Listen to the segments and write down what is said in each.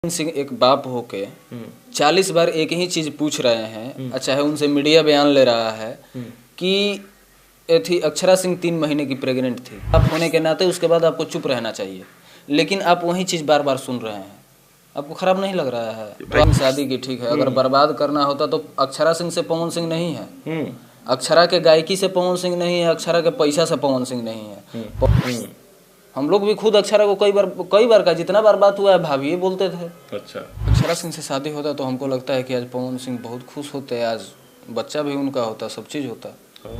सिंह एक बाप होके 40 बार एक ही चीज पूछ रहे हैं, चाहे उनसे मीडिया बयान ले रहा है कि ये थी अक्षरा सिंह 3 महीने की प्रेग्नेंट थी। आप होने के नाते उसके बाद आपको चुप रहना चाहिए, लेकिन आप वही चीज बार बार सुन रहे हैं। आपको खराब नहीं लग रहा है? तो शादी की ठीक है, अगर बर्बाद करना होता तो अक्षरा सिंह से पवन सिंह नहीं है, अक्षरा के गायकी से पवन सिंह नहीं है, अक्षरा के पैसा से पवन सिंह नहीं है। हम लोग भी खुद अक्षरा को कई बार का जितना बार बात हुआ है भाभी बोलते थे। अच्छा, अक्षरा सिंह से शादी होता तो हमको लगता है कि आज पवन सिंह बहुत खुश होते, आज बच्चा भी उनका होता, सब चीज होता।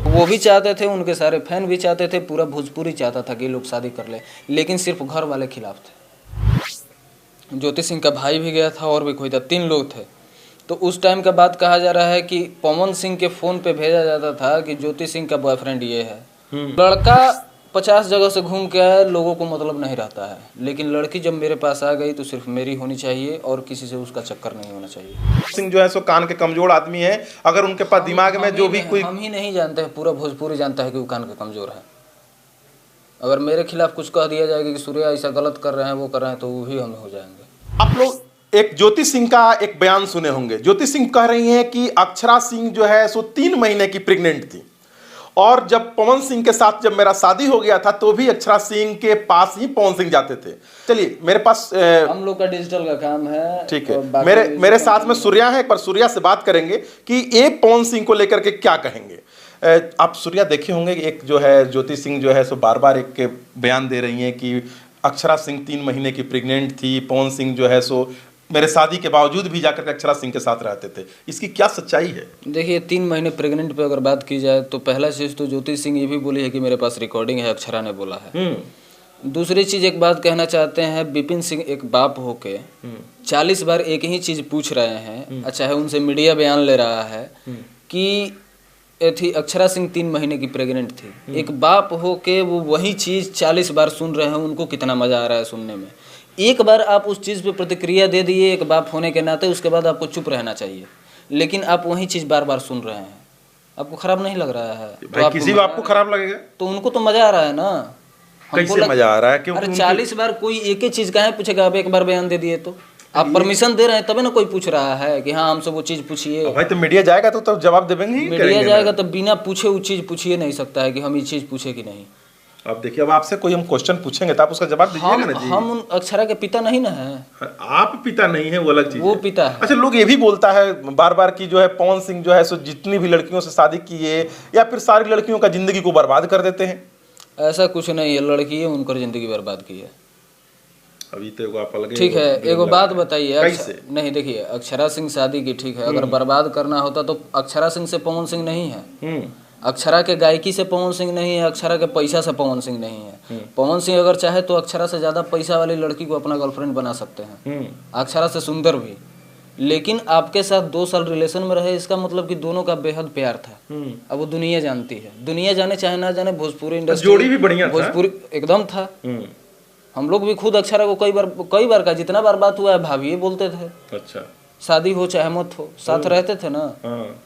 वो भी चाहते थे, उनके सारे फैन भी चाहते थे, पूरा भोजपुरी चाहता था कि लोग शादी कर ले, लेकिन सिर्फ घर वाले खिलाफ थे। ज्योति सिंह का भाई भी गया था और भी कोई था, 3 लोग थे। तो उस टाइम का बात कहा जा रहा है कि पवन सिंह के फोन पे भेजा जाता था कि ज्योति सिंह का बॉयफ्रेंड ये है। लड़का 50 जगह से घूम के आया, लोगों को मतलब नहीं रहता है, लेकिन लड़की जब मेरे पास आ गई तो सिर्फ मेरी होनी चाहिए और किसी से उसका चक्कर नहीं होना चाहिए। सिंह जो है सो कान के कमजोर आदमी है, अगर उनके पास दिमाग में जो भी कोई हम ही नहीं जानते हैं, पूरा भोजपुरी जानता है कि वो कान के कमजोर है। अगर मेरे खिलाफ कुछ कह दिया जाएगा कि सूर्या ऐसा गलत कर रहे हैं, वो कर रहे हैं, तो वो भी हम हो जाएंगे। आप लोग एक ज्योति सिंह का एक बयान सुने होंगे। ज्योति सिंह कह रही हैं कि अक्षरा सिंह जो है सो 3 महीने की प्रेग्नेंट थी, और जब पवन सिंह के साथ जब मेरा शादी हो गया था तो भी अक्षरा सिंह के पास ही पवन सिंह जाते थे। चलिए, मेरे पास हम लोग का डिजिटल का काम है, ठीक है। मेरे साथ में सूर्या है, एक बार सूर्या से बात करेंगे कि ये पवन सिंह को लेकर के क्या कहेंगे। आप सूर्या देखे होंगे कि एक जो है ज्योति सिंह जो है सो बार बार एक बयान दे रही हैं कि अक्षरा सिंह 3 महीने की प्रेग्नेंट थी, पवन सिंह जो है सो मेरे शादी के बावजूद भी जाकर के अक्षरा सिंह के साथ रहते थे। इसकी क्या सच्चाई है? देखिए, 3 महीने प्रेग्नेंट पे अगर बात की जाए तो पहला चीज तो ज्योति सिंह ये भी बोली है कि मेरे पास रिकॉर्डिंग है, अक्षरा ने बोला है। दूसरी चीज एक बात कहना चाहते हैं, विपिन सिंह एक बाप होके 40 बार एक ही चीज पूछ रहे हैं, चाहे उनसे मीडिया बयान ले रहा है कि ये थी अक्षरा सिंह 3 महीने की प्रेग्नेंट थी। एक बाप होके वो वही चीज 40 बार सुन रहे हैं, उनको कितना मजा आ रहा है सुनने में। एक बार आप उस चीज़ पे प्रतिक्रिया दे दिए एक बाप होने के नाते, उसके बाद आपको चुप रहना चाहिए, लेकिन आप वही चीज़ बार बार सुन रहे हैं। आपको खराब नहीं लग रहा है? तो आप किसी बाप को खराब लगेगा तो उनको तो मजा आ रहा है ना। कैसे मजा आ रहा है? क्यों? अरे 40 बार कोई एक ही चीज़ काहे पूछेगा? आप एक बार बयान दे दिए तो आप परमिशन दे रहे हैं, तभी ना कोई पूछ रहा है कि हाँ हमसे वो चीज़ पूछिए। भाई तो मीडिया जाएगा तो जवाब देंगे ही। मीडिया जाएगा तो बिना पूछे वो चीज़ पूछिए नहीं सकता है कि हम ये चीज़ पूछे कि नहीं। अब देखिए, अब आपसे कोई हम क्वेश्चन पूछेंगे तो आप उसका जवाब दीजिएगा ना जी। हम उन अक्षरा के पिता नहीं ना है। आप पिता नहीं है, वो अलग चीज, वो पिता है। अच्छा, लोग ये भी बोलता है बार बार कि जो है पवन सिंह जो है सो जितनी भी लड़कियों से शादी की है या फिर सारी लड़कियों का जिंदगी को बर्बाद कर देते हैं। ऐसा कुछ नहीं है, लड़की है उनकर जिंदगी बर्बाद की है। अभी तो आप अलग ठीक है, एगो बात बताइए। कैसे? नहीं, देखिए, अक्षरा सिंह शादी की ठीक है, अगर बर्बाद करना होता तो अक्षरा सिंह से पवन सिंह नहीं है, अक्षरा के गायकी से पवन सिंह नहीं है, अक्षरा के पैसा से पवन सिंह नहीं है। पवन सिंह अगर चाहे तो अक्षरा से ज्यादा पैसा वाली लड़की को अपना गर्लफ्रेंड बना सकते हैं, अक्षरा से सुंदर भी। लेकिन आपके साथ 2 साल रिलेशन में रहे, इसका मतलब कि दोनों का बेहद प्यार था। अब वो दुनिया जानती है, दुनिया जाने चाहे ना जाने, भोजपुरी इंडस्ट्री जोड़ी भी बढ़िया था, भोजपुरी एकदम था। हम लोग भी खुद अक्षरा को कई बार का जितना बार बात हुआ है भाभी बोलते थे। अच्छा, शादी हो चाहे मत हो, साथ रहते थे ना।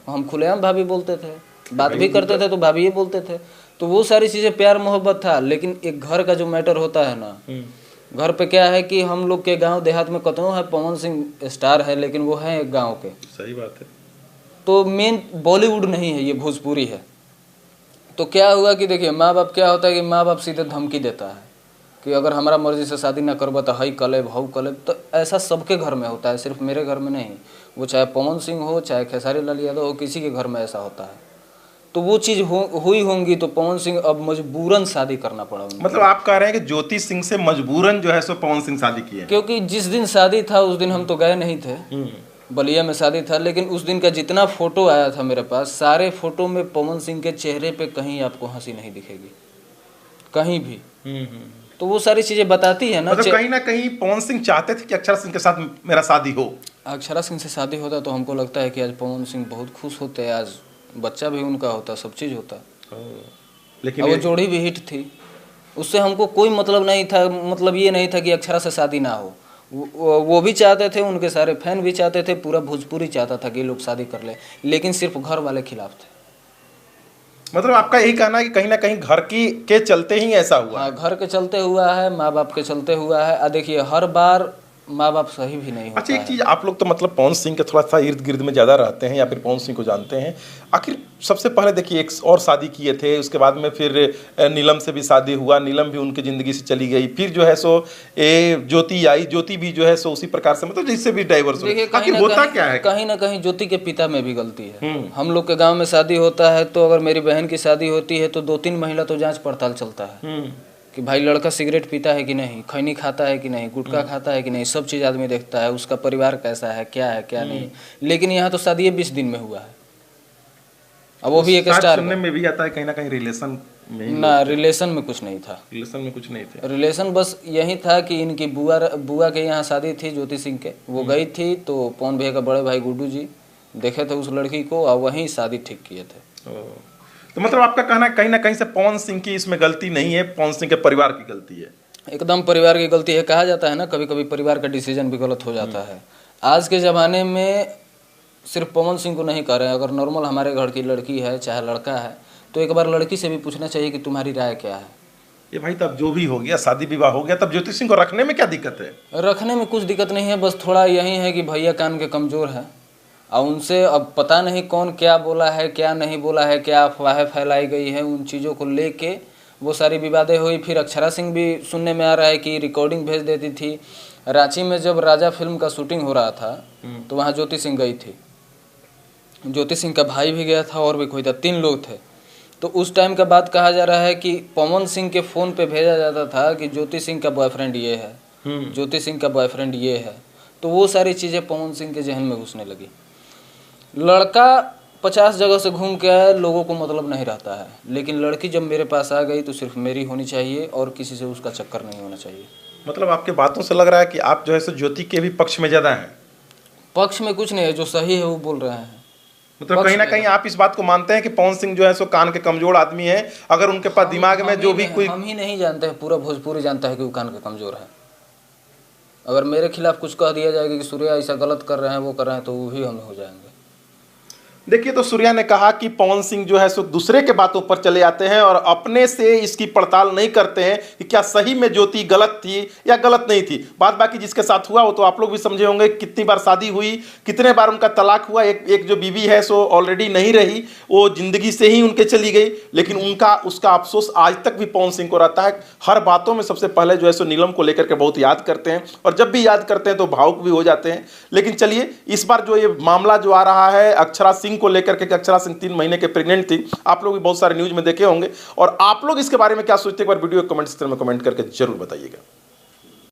हम खुलेआम भाभी बोलते थे, बात भी करते थे तो भाभी ये बोलते थे। तो वो सारी चीजें प्यार मोहब्बत था। लेकिन एक घर का जो मैटर होता है ना, घर पे क्या है कि हम लोग के गांव देहात में कतनो है पवन सिंह स्टार है, लेकिन वो है एक गांव के। सही बात है। तो मेन बॉलीवुड नहीं है, ये भोजपुरी है। तो क्या हुआ कि देखिए, माँ बाप क्या होता है कि माँ बाप सीधे धमकी देता है कि अगर हमारा मर्जी से शादी ना करबा तो हई कलेब हऊ कलेब। तो ऐसा सबके घर में होता है, सिर्फ मेरे घर में नहीं। वो चाहे पवन सिंह हो, चाहे खेसारी लाल यादव हो, किसी के घर में ऐसा होता है। तो वो चीज़ हुई होंगी तो पवन सिंह अब मजबूरन शादी करना पड़ा उनको। मतलब आप कह रहे हैं कि ज्योति सिंह से मजबूरन जो है सो पवन सिंह शादी किए? क्योंकि जिस दिन शादी था उस दिन हम तो गए नहीं थे, बलिया में शादी था, लेकिन उस दिन का जितना फोटो आया था मेरे पास, सारे फोटो में पवन सिंह के चेहरे पे कहीं आपको हंसी नहीं दिखेगी, कहीं भी। तो वो सारी चीजें बताती है ना। मतलब कहीं ना कहीं पवन सिंह चाहते थे कि अक्षरा सिंह के साथ मेरा शादी हो। अक्षरा सिंह से शादी होता तो हमको लगता है कि आज पवन सिंह बहुत खुश होते, आज बच्चा भी उनका होता, सब चीज होता। लेकिन वो जोड़ी भी हिट थी, उससे हमको कोई मतलब नहीं था। मतलब ये नहीं था कि अक्षरा से शादी ना हो, वो भी चाहते थे, उनके सारे फैन भी चाहते थे, पूरा भोजपुरी चाहता था कि लोग शादी कर ले, लेकिन सिर्फ घर वाले खिलाफ थे। मतलब आपका यही कहना है कि कहीं ना कहीं घर के चलते ही ऐसा हुआ? घर के चलते हुआ है, माँ बाप के चलते हुआ है। देखिए, हर बार माँ बाप सही भी नहीं होता अच्छा, एक चीज़, आप लोग तो मतलब पवन सिंह के थोड़ा सा इर्द गिर्द में ज़्यादा रहते हैं या फिर पवन सिंह को जानते हैं। आखिर सबसे पहले देखिए एक और शादी किए थे, उसके बाद में फिर नीलम से भी शादी हुआ, नीलम भी उनकी ज़िंदगी से चली गई, फिर जो है सो ज्योति आई, ज्योति भी जो है सो उसी प्रकार से मतलब जिससे भी डाइवर्स हो। आखिर होता क्या है? कहीं ना कहीं ज्योति के पिता में भी गलती है। हम लोग के गाँव में शादी होता है तो अगर मेरी बहन की शादी होती है तो 2-3 महीना तो जाँच पड़ताल चलता है कि भाई लड़का सिगरेट पीता है कि नहीं, खैनी खाता है कि नहीं, गुटखा खाता है कि नहीं, सब चीज़ आदमी देखता है, उसका परिवार कैसा है क्या नहीं। लेकिन यहाँ तो शादी 20 दिन में हुआ है, अब वो भी एक स्टार सुनने में भी आता है कहीं ना कहीं रिलेशन में। ना, रिलेशन में कुछ नहीं था। रिलेशन में कुछ नहीं थे। रिलेशन बस यही था कि इनकी बुआ के यहाँ शादी थी ज्योति सिंह के, वो गई थी तो पवन भैया का बड़े भाई गुड्डू जी देखे थे उस लड़की को और वहीं शादी ठीक किए थे। तो मतलब आपका कहना कहीं ना कहीं से पवन सिंह की इसमें गलती नहीं है, पवन सिंह के परिवार की गलती है? एकदम परिवार की गलती है। कहा जाता है ना कभी कभी परिवार का डिसीजन भी गलत हो जाता है। आज के ज़माने में सिर्फ पवन सिंह को नहीं कर रहे हैं, अगर नॉर्मल हमारे घर की लड़की है चाहे लड़का है तो एक बार लड़की से भी पूछना चाहिए कि तुम्हारी राय क्या है। ये भाई तब जो भी हो गया, शादी विवाह हो गया, तब ज्योति सिंह को रखने में क्या दिक्कत है? रखने में कुछ दिक्कत नहीं है, बस थोड़ा यही है कि भैया कान के कमज़ोर है और उनसे अब पता नहीं कौन क्या बोला है क्या नहीं बोला है, क्या अफवाहें फैलाई गई है, उन चीज़ों को लेके वो सारी विवादें हुई। फिर अक्षरा सिंह भी सुनने में आ रहा है कि रिकॉर्डिंग भेज देती थी। रांची में जब राजा फिल्म का शूटिंग हो रहा था तो वहाँ ज्योति सिंह गई थी, ज्योति सिंह का भाई भी गया था और भी कोई था, 3 लोग थे। तो उस टाइम का बात कहा जा रहा है कि पवन सिंह के फ़ोन पे भेजा जाता था कि ज्योति सिंह का बॉयफ्रेंड ये है, ज्योति सिंह का बॉयफ्रेंड ये है। तो वो सारी चीज़ें पवन सिंह के जहन में घुसने लगी। लड़का 50 जगह से घूम के आया, लोगों को मतलब नहीं रहता है, लेकिन लड़की जब मेरे पास आ गई तो सिर्फ मेरी होनी चाहिए और किसी से उसका चक्कर नहीं होना चाहिए। मतलब आपके बातों से लग रहा है कि आप जो है सो ज्योति के भी पक्ष में ज़्यादा हैं। पक्ष में कुछ नहीं है, जो सही है वो बोल रहे हैं। मतलब कहीं ना कहीं आप इस बात को मानते हैं कि पवन सिंह जो है सो कान के कमजोर आदमी है, अगर उनके पास दिमाग में जो भी कोई, हम ही नहीं जानते हैं, पूरा भोजपुरी जानता है कि वो कान के कमजोर है। अगर मेरे खिलाफ कुछ कह दिया जाएगा कि सूर्या ऐसा गलत कर रहे हैं वो कर रहे हैं तो वो भी हम हो जाएंगे। देखिए, तो सूर्या ने कहा कि पवन सिंह जो है सो दूसरे के बातों पर चले आते हैं और अपने से इसकी पड़ताल नहीं करते हैं कि क्या सही में ज्योति गलत थी या गलत नहीं थी। बात बाकी जिसके साथ हुआ वो तो आप लोग भी समझे होंगे, कितनी बार शादी हुई, कितने बार उनका तलाक हुआ। एक जो बीवी है सो ऑलरेडी नहीं रही, वो जिंदगी से ही उनके चली गई, लेकिन उसका अफसोस आज तक भी पवन सिंह को रहता है। हर बातों में सबसे पहले जो है सो नीलम को लेकर के बहुत याद करते हैं और जब भी याद करते हैं तो भावुक भी हो जाते हैं। लेकिन चलिए, इस बार जो ये मामला जो आ रहा है अक्षरा सिंह को लेकर के, अक्षरा सिंह 3 महीने के प्रेग्नेंट थी, आप लोग भी बहुत सारे न्यूज में देखे होंगे और आप लोग इसके बारे में क्या सोचते हैं, एक बार वीडियो कमेंट सेक्शन में कमेंट करके जरूर बताइएगा।